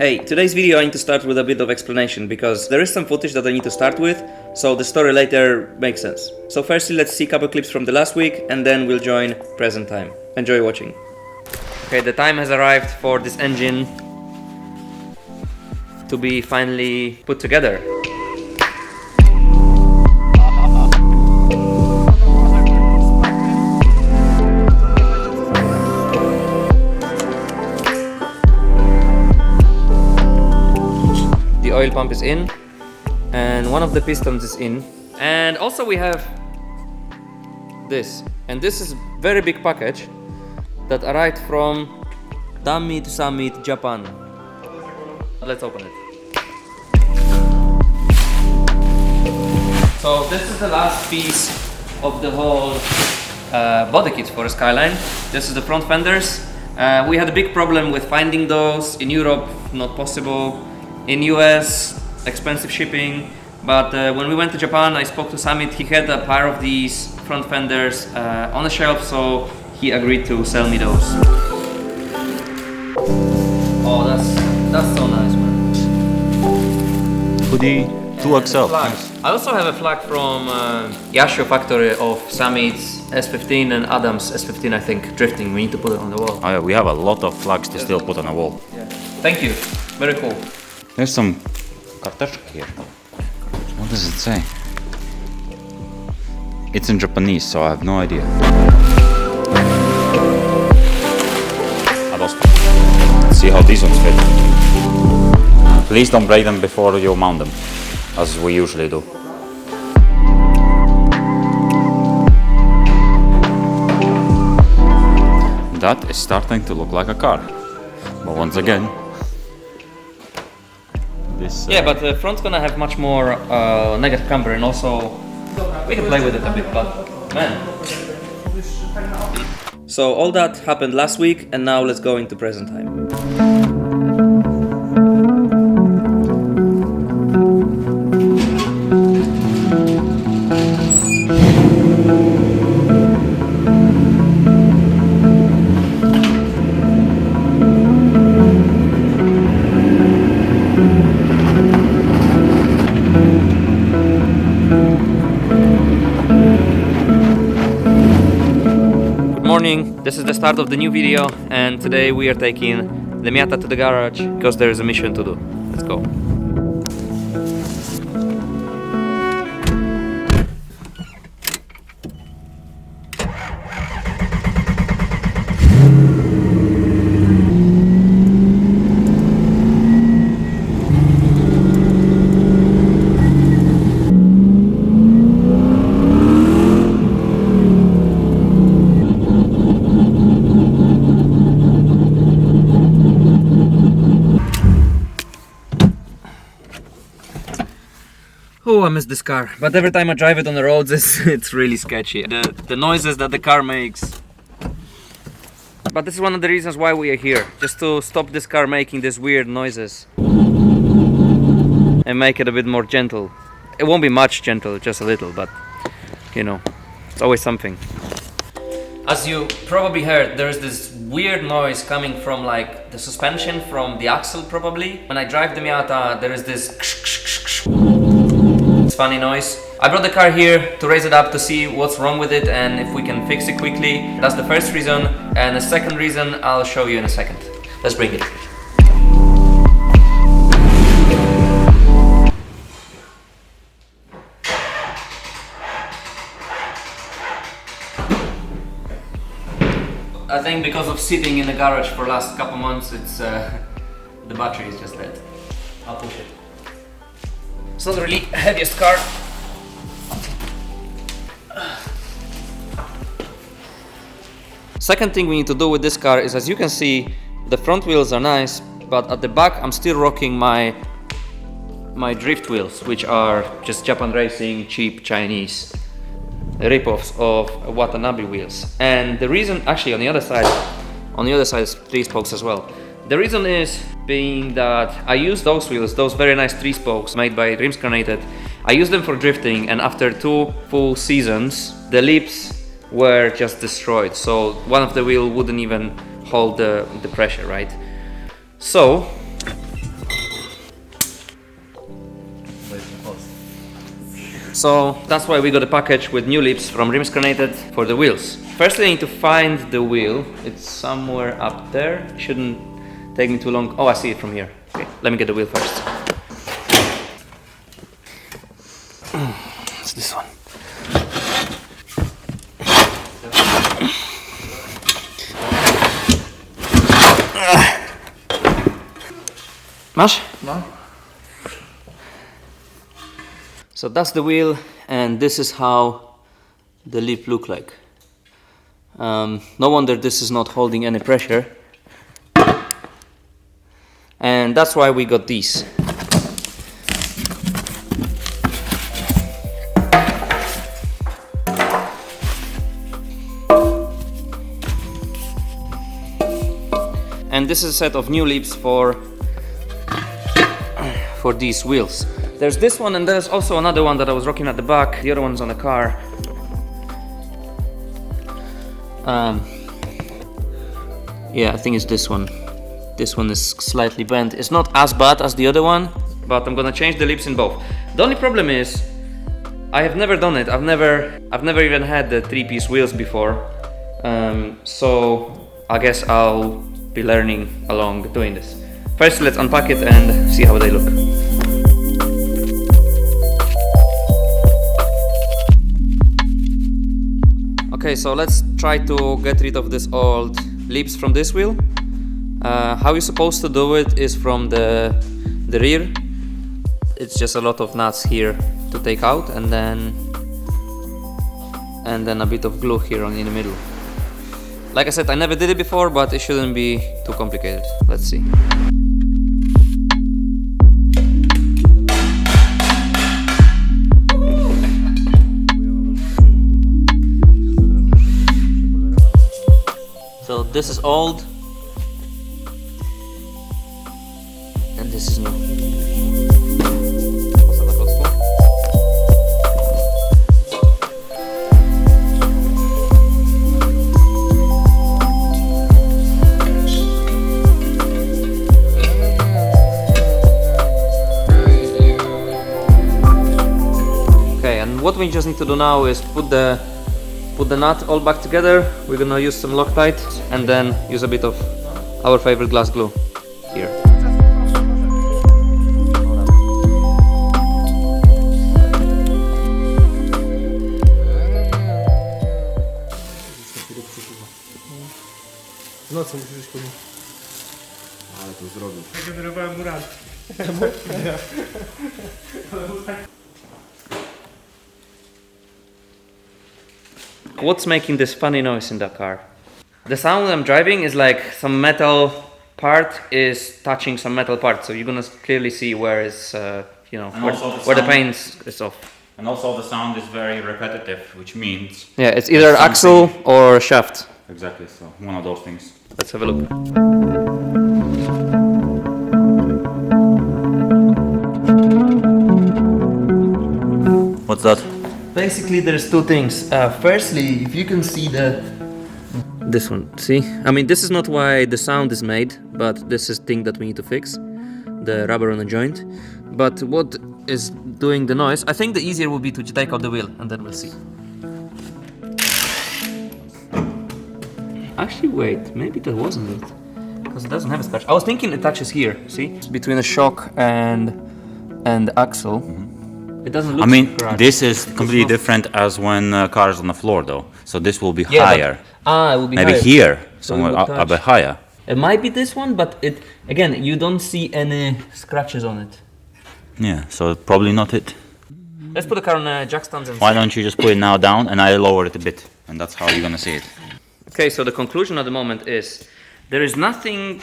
Hey, today's video I need to start with a bit of explanation because there is some footage that I need to start with, so the story later makes sense. So firstly, let's see a couple clips from the last week and then we'll join present time. Enjoy watching. Okay, the time has arrived for this engine to be finally put together. The oil pump is in and one of the pistons is in, and also we have this, and this is very big package that arrived from Summit, Japan. Let's open it. So this is the last piece of the whole body kit for a Skyline. This is the front fenders. We had a big problem with finding those in Europe, not possible. In US, expensive shipping. But when we went to Japan, I spoke to Summit. He had a pair of these front fenders on the shelf, so he agreed to sell me those. Oh, that's so nice, man. Hoodie 2XL. Nice. I also have a flag from Yashio factory of Summit's S13 and Adam's S15, I think, drifting. We need to put it on the wall. Oh yeah, we have a lot of flags to still put on a wall. Yeah. Thank you. Very cool. There's some karteczka here. What does it say? It's in Japanese, so I have no idea. Let's see how these ones fit. Please don't break them before you mount them, as we usually do. That is starting to look like a car. But once again, this... Yeah, but the front's gonna have much more negative camber, and also we can play with it a bit, but man. So all that happened last week, and now let's go into present time. This is the start of the new video, and today we are taking the Miata to the garage because there is a mission to do. Let's go. Oh, I miss this car, but every time I drive it on the roads, it's really sketchy. The noises that the car makes. But this is one of the reasons why we are here, just to stop this car making these weird noises and make it a bit more gentle. It won't be much gentle, just a little, but you know, it's always something. As you probably heard, there's this weird noise coming from like the suspension, from the axle probably. When I drive the Miata, there is this funny noise. I brought the car here to raise it up to see what's wrong with it and if we can fix it quickly. That's the first reason, and the second reason I'll show you in a second. Let's bring it. I think because of sitting in the garage for the last couple months, it's the battery is just dead. I'll push it. It's not really heaviest car. Second thing we need to do with this car is, as you can see, the front wheels are nice, but at the back I'm still rocking my drift wheels, which are just Japan Racing cheap Chinese rip-offs of Watanabe wheels. And the reason, actually on the other side is 3-spokes as well. The reason is being that I use those wheels, those very nice 3-spokes made by Rimscarnated. I use them for drifting, and after 2 full seasons, the lips were just destroyed. So one of the wheel wouldn't even hold the pressure, right? So So that's why we got a package with new lips from Rimscranated for the wheels. Firstly, I need to find the wheel. It's somewhere up there. Shouldn't take me too long. Oh, I see it from here. Okay, let me get the wheel first. It's this one. Masz? No. So that's the wheel, and this is how the lip look like. No wonder this is not holding any pressure. And that's why we got these. And this is a set of new lips for these wheels. There's this one, and there's also another one that I was rocking at the back. The other one's on the car. Yeah, I think it's this one. This one is slightly bent. It's not as bad as the other one, but I'm gonna change the lips in both. The only problem is, I have never done it. I've never even had the 3-piece wheels before. So I guess I'll be learning along doing this. First, let's unpack it and see how they look. Okay, so let's try to get rid of this old lips from this wheel. How you're supposed to do it is from the rear. It's just a lot of nuts here to take out, and then a bit of glue here in the middle. Like I said, I never did it before, but it shouldn't be too complicated. Let's see. So this is old, and this is new. Okay, and what we just need to do now is put the nut all back together. We're gonna use some Loctite and then use a bit of our favorite glass glue here. No co musisz po nim? Ale to zrobił. Generowałem mu rad. What's making this funny noise in the car? The sound I'm driving is like some metal part is touching some metal part, so you're gonna clearly see where it's, you know, where the paint is off. And also the sound is very repetitive, which means... Yeah, it's either axle or shaft. Exactly, so one of those things. Let's have a look. What's that? Basically, there's two things. Firstly, if you can see this one, see? I mean, this is not why the sound is made, but this is thing that we need to fix, the rubber on the joint. But what is doing the noise? I think the easier would be to take out the wheel, and then we'll see. Actually, wait, maybe that wasn't it, because it doesn't have a scratch. I was thinking it touches here. See, it's between the shock and the axle. It doesn't look. I mean, scratched. this is completely different as when car is on the floor, though. So this will be higher. It will be maybe higher. here, So somewhere it would a bit touch. higher. It might be this one, but it again, you don't see any scratches on it. Yeah, so probably not it. Let's put the car on jack stands and Why see. don't you just put it now down and I lower it a bit, and that's how you're gonna see it. Okay, so the conclusion at the moment is there is nothing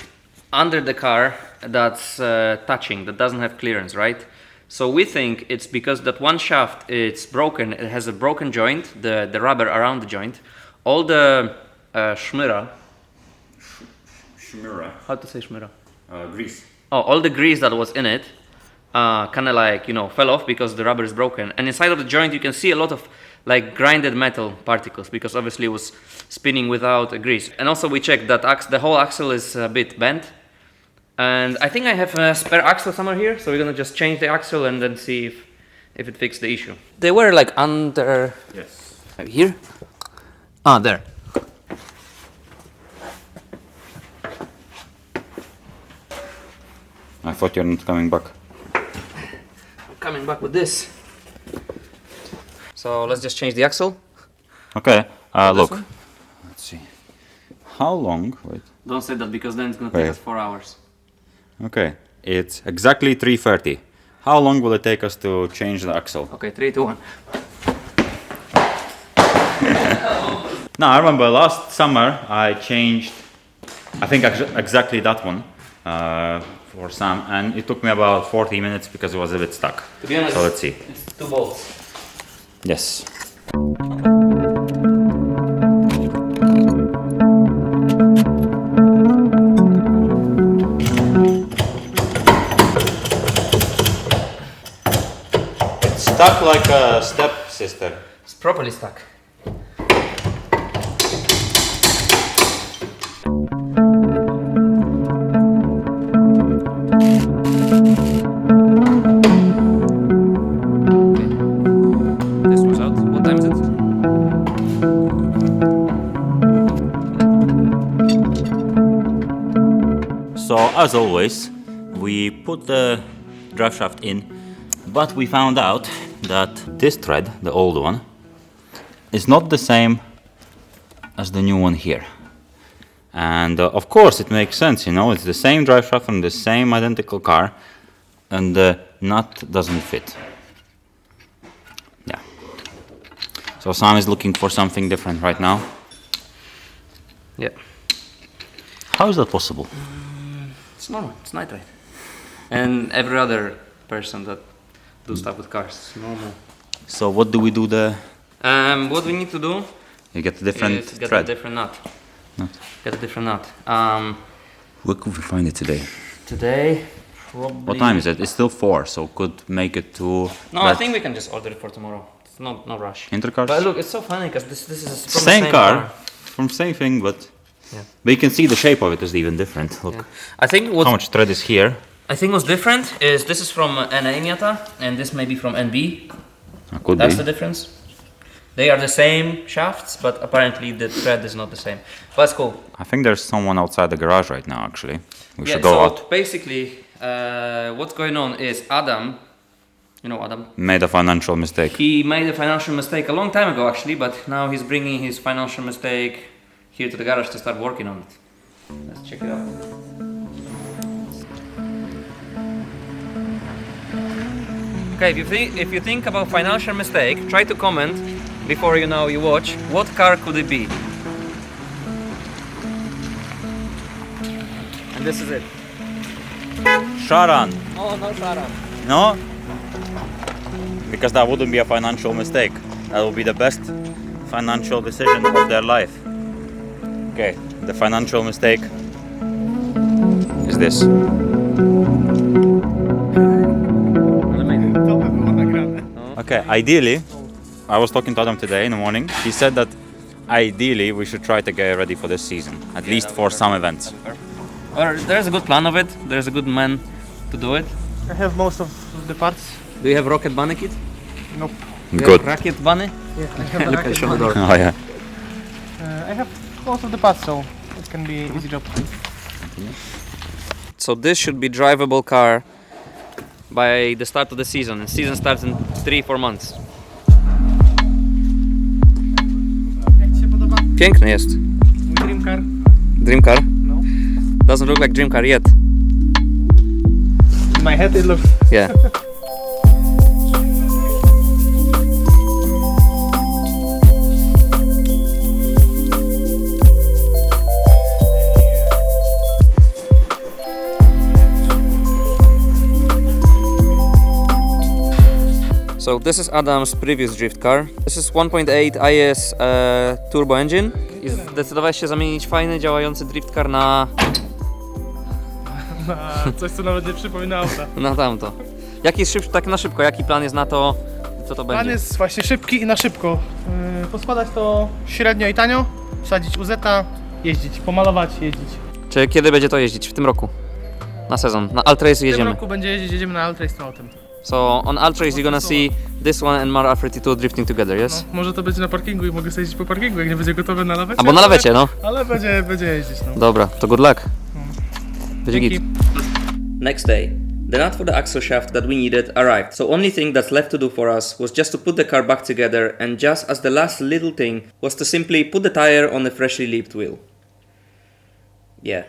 under the car that's touching, that doesn't have clearance, right? So we think it's because that one shaft, it's broken, it has a broken joint, the rubber around the joint. All the shmira, how to say shmira? Grease. Oh, all the grease that was in it kind of like, you know, fell off because the rubber is broken. And inside of the joint you can see a lot of like grinded metal particles because obviously it was spinning without a grease. And also we checked that the whole axle is a bit bent. And I think I have a spare axle somewhere here, so we're gonna just change the axle and then see if it fixed the issue. They were like under... Yes. Here? Ah, there. I thought you're not coming back. I'm coming back with this. So let's just change the axle. Okay, look. one? Let's see. How long? Wait. Don't say that because then it's gonna take Wait. us 4 hours. Okay, it's exactly 3:30. How long will it take us to change the axle? Okay, 3, 2, 1. No, I remember last summer I changed, I think exactly that one for Sam, and it took me about 40 minutes because it was a bit stuck. To be honest, So let's see. it's 2 bolts. Yes. It's stuck like a stepsister. It's properly stuck. This was out. What time is it? So as always, we put the drive shaft in, but we found out that this thread, the old one, is not the same as the new one here. And of course it makes sense, you know, it's the same drive shaft from the same identical car, and the nut doesn't fit. Yeah. So Sam is looking for something different right now. Yeah. How is that possible? It's normal. It's NIGHTRIDE. And every other person that do stuff with cars, it's normal. So what do we do there? What we need to do You get a different is get thread. a different nut. Nut. Get a different nut. Where could we find it today? Today, probably... What time is it? It's still 4, so could make it to... No, I think we can just order it for tomorrow. It's no rush. Intercars? But look, it's so funny because this is from Same the same car, from same thing, but... Yeah. But you can see the shape of it is even different. Look, Yeah. I think what how much thread is here. I think what's different is this is from NA Miata and this may be from NB. Could That's be. the difference. They are the same shafts, but apparently the thread is not the same. But it's cool. I think there's someone outside the garage right now, actually. We Yeah, should go so out. basically, what's going on is Adam, you know Adam, Made a financial mistake. he made a financial mistake a long time ago actually, but now he's bringing his financial mistake here to the garage to start working on it. Let's check it out. Okay, if you think about financial mistake, try to comment before you watch. What car could it be? And this is it. Sharan! Oh, no Sharan. No? Because that wouldn't be a financial mistake. That would be the best financial decision of their life. Okay, the financial mistake is this. Okay, ideally, I was talking to Adam today in the morning. He said that ideally we should try to get ready for this season, at least for some events. Or there's a good plan of it. There's a good man to do it. I have most of the parts. Do you have rocket bunny kit? Nope. Good. Rocket bunny? Yeah, I have Look, I show the door. Oh yeah. I have most of the parts, so it can be easy job. So this should be drivable car by the start of the season. The season starts in 3-4 months. Jak Ci się podoba? Piękny jest. Mój dream car? Dream car? No. Doesn't look like dream car yet. In my head it looks. Yeah. So this is Adam's previous drift car. This is 1.8 IS turbo engine. I zdecydowałeś się zamienić fajny, działający drift car na Coś co nawet nie przypomina auta. tamto. Jaki jest tak na szybko, jaki plan jest na to, co to Plan będzie? jest właśnie szybki i na szybko. Poskładać to średnio i tanio, wsadzić UZ-a, jeździć, pomalować, jeździć. Czy kiedy będzie to jeździć? W tym roku? Na sezon, na Alt Race W tym jedziemy. roku będzie jeździć, jedziemy na Alt Race tym autem. So on Ultras you're gonna see this one and Mar 32 drifting together, yes? No, może to będzie na parkingu i mogę sobie jeździć po parkingu, jak nie będzie gotowe na lawecie. Albo na lawecie, no. Ale będzie jeździć, no. Dobra, to good luck. Będzie git. Dzięki. Next day, the nut for the axle shaft that we needed arrived, so only thing that's left to do for us was just to put the car back together, and just as the last little thing was to simply put the tire on the freshly leaped wheel. Yeah.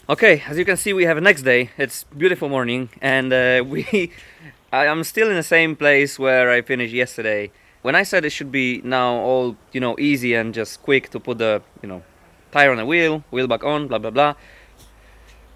Okay, as you can see we have a next day. It's beautiful morning and I'm still in the same place where I finished yesterday. When I said it should be now all, you know, easy and just quick to put the, you know, tire on the wheel back on, blah blah blah.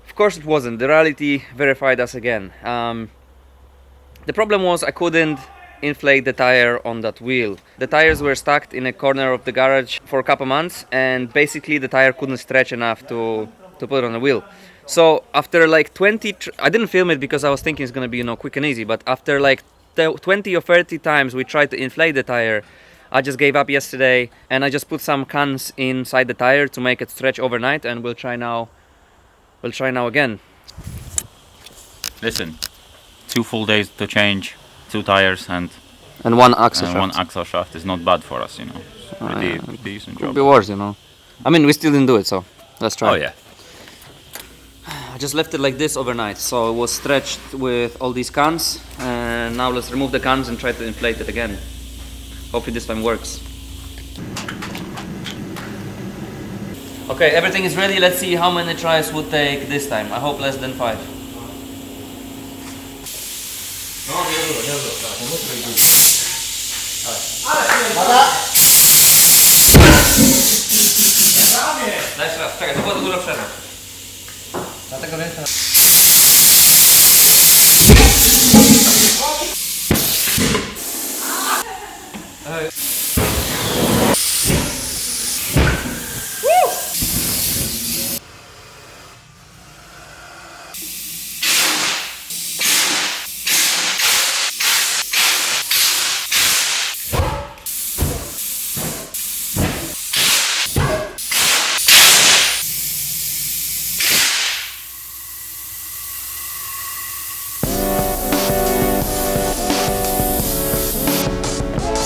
Of course it wasn't. The reality verified us again. The problem was I couldn't inflate the tire on that wheel. The tires were stuck in a corner of the garage for a couple months, and basically the tire couldn't stretch enough to put it on the wheel. So after like 20, I didn't film it because I was thinking it's gonna be, you know, quick and easy, but after like 20 or 30 times we tried to inflate the tire, I just gave up yesterday and I just put some cans inside the tire to make it stretch overnight, and we'll try now again. Listen, 2 full days to change 2 tires and one axle shaft. one axle shaft is not bad for us, you know. Pretty decent Could job. be worse, you know. I mean, we still didn't do it, so let's try. Oh yeah. I just left it like this overnight, so it was stretched with all these cans, and now let's remove the cans and try to inflate it again. Hopefully this time works. Okay, everything is ready. Let's see how many tries would take this time. I hope less than 5. Daj raz, czekaj, to było dużo przerw. Dlatego więcej.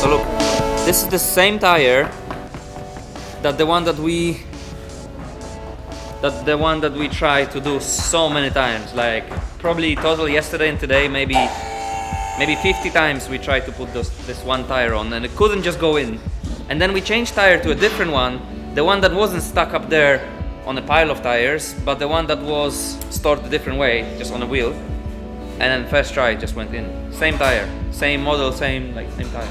So look, this is the same tire that the one that we tried to do so many times, like probably total yesterday and today, maybe 50 times we tried to put this one tire on, and it couldn't just go in. And then we changed tire to a different one, the one that wasn't stuck up there on a pile of tires, but the one that was stored a different way, just on a wheel. And then first try it just went in. Same tire, same model, same tire.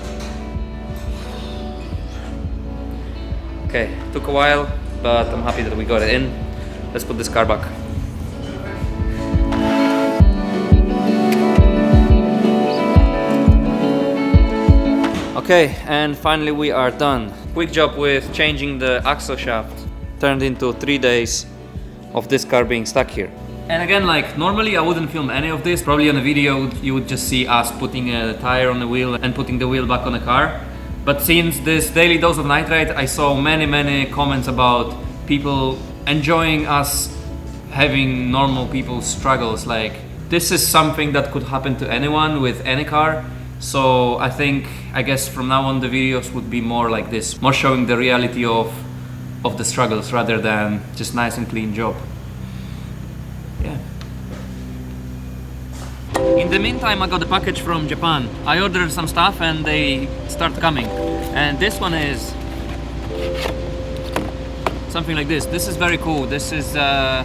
Okay, took a while, but I'm happy that we got it in. Let's put this car back. Okay, and finally we are done. Quick job with changing the axle shaft. Turned into 3 days of this car being stuck here. And again, like normally I wouldn't film any of this. Probably on a video you would just see us putting a tire on the wheel and putting the wheel back on the car. But since this daily dose of NIGHTRIDE, I saw many comments about people enjoying us having normal people's struggles. Like, this is something that could happen to anyone with any car. So I guess from now on the videos would be more like this, more showing the reality of the struggles rather than just nice and clean job. Yeah. In the meantime, I got a package from Japan. I ordered some stuff and they start coming. And this one is something like this. This is very cool. This is a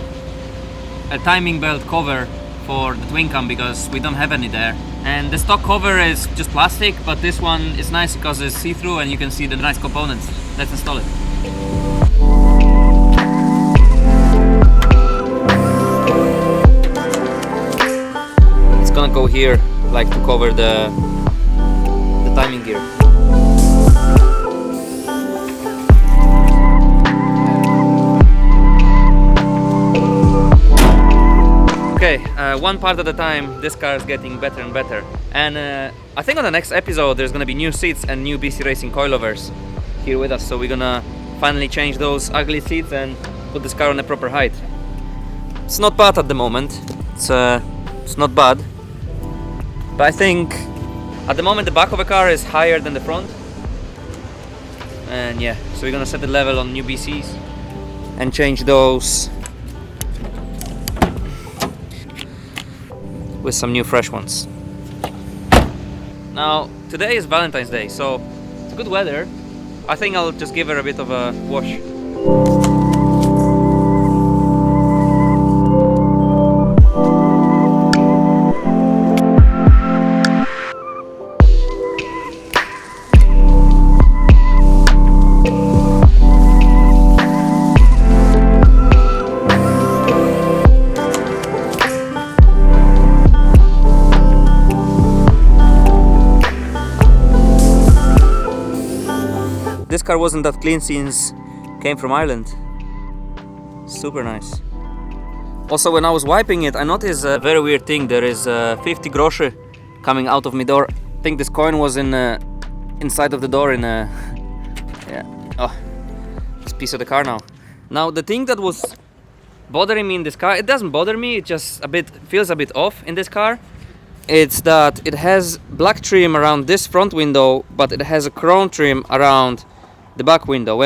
timing belt cover for the twin cam because we don't have any there. And the stock cover is just plastic, but this one is nice because it's see-through and you can see the nice components. Let's install it. Gonna go here, like to cover the timing gear. Okay, one part at a time. This car is getting better and better. And I think on the next episode there's gonna be new seats and new BC Racing coilovers here with us. So we're gonna finally change those ugly seats and put this car on a proper height. It's not bad at the moment. It's not bad. But I think at the moment the back of the car is higher than the front. And yeah, so we're gonna set the level on new BCs and change those with some new fresh ones. Now, today is Valentine's Day, so it's good weather. I think I'll just give her a bit of a wash. This car wasn't that clean since came from Ireland. Super nice. Also, when I was wiping it, I noticed a very weird thing. There is 50 groszy coming out of my door. I think this coin was inside of the door in a yeah. Oh, this piece of the car now. Now the thing that was bothering me in this car, it doesn't bother me. It just feels a bit off in this car. It's that it has black trim around this front window, but it has a chrome trim around the back window.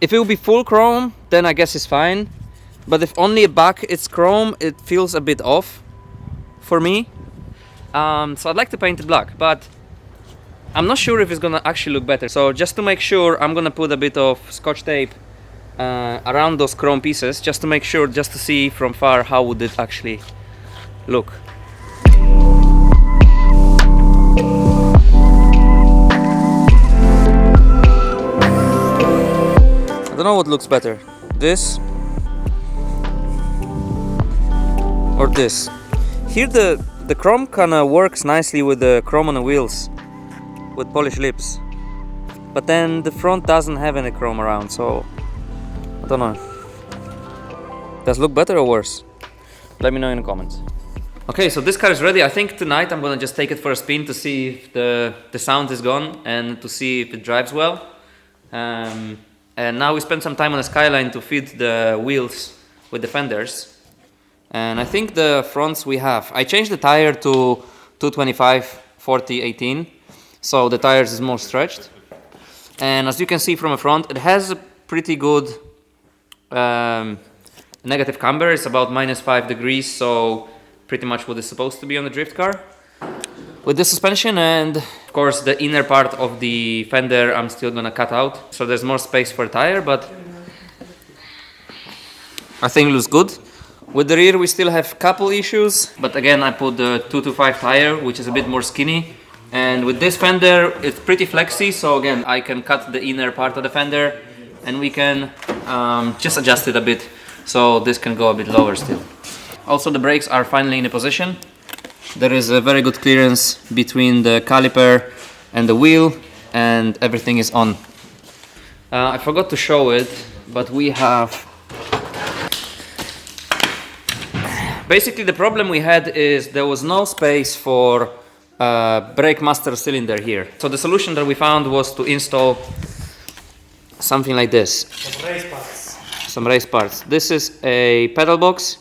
If it would be full chrome, then I guess it's fine. But if only back it's chrome, it feels a bit off for me. So I'd like to paint it black, but I'm not sure if it's gonna actually look better. So just to make sure, I'm gonna put a bit of scotch tape around those chrome pieces, just to make sure, just to see from far how would it actually look. I don't know what looks better, this or this. Here the chrome kinda works nicely with the chrome on the wheels, with polished lips. But then the front doesn't have any chrome around, so I don't know. Does it look better or worse? Let me know in the comments. Okay, so this car is ready. I think tonight I'm gonna just take it for a spin to see if the sound is gone and to see if it drives well. And now we spent some time on the Skyline to fit the wheels with the fenders. And I think the fronts we have. I changed the tire to 225/40/18, so the tires is more stretched. And as you can see from the front, it has a pretty good negative camber. It's about -5 degrees, so pretty much what is supposed to be on the drift car. With the suspension and of course the inner part of the fender I'm still gonna cut out, so there's more space for a tire, but I think it looks good. With the rear we still have couple issues, but again I put the 225 tire, which is a bit more skinny, and with this fender it's pretty flexy, so again I can cut the inner part of the fender and we can just adjust it a bit so this can go a bit lower still. Also the brakes are finally in a position. There is a very good clearance between the caliper and the wheel, and everything is on. I forgot to show it, but we have... Basically the problem we had is there was no space for brake master cylinder here. So the solution that we found was to install something like this. Some race parts. This is a pedal box.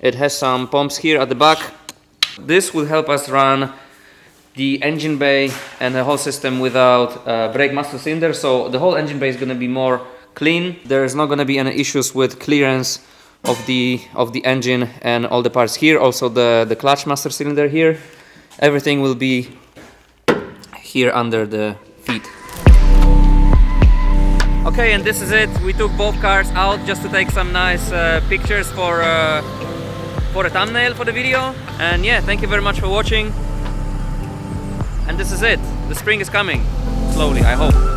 It has some pumps here at the back. This will help us run the engine bay and the whole system without brake master cylinder, so the whole engine bay is going to be more clean. There is not going to be any issues with clearance of the engine and all the parts here. Also the clutch master cylinder here. Everything will be here under the feet. Okay, and this is it. We took both cars out just to take some nice pictures for a thumbnail for the video. And yeah, thank you very much for watching. And this is it. The spring is coming slowly, I hope.